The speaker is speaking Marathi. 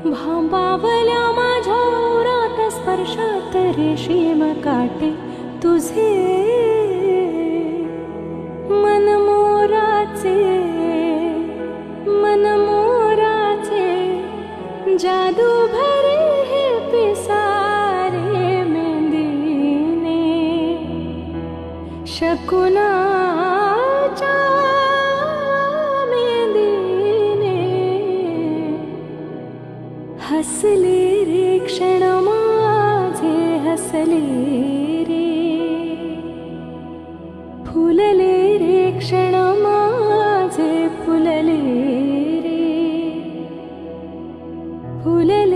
भांबावल्या माझ्या ओरात स्पर्शात रेशीम काटे तुझे मनमोराचे जादू भरे हे पिसारे मेहंदीने शकुनाच्या मेहंदीने हसले रे क्षण माझे हसले रे फुलले रे क्षण माझे फुलले रे फुलले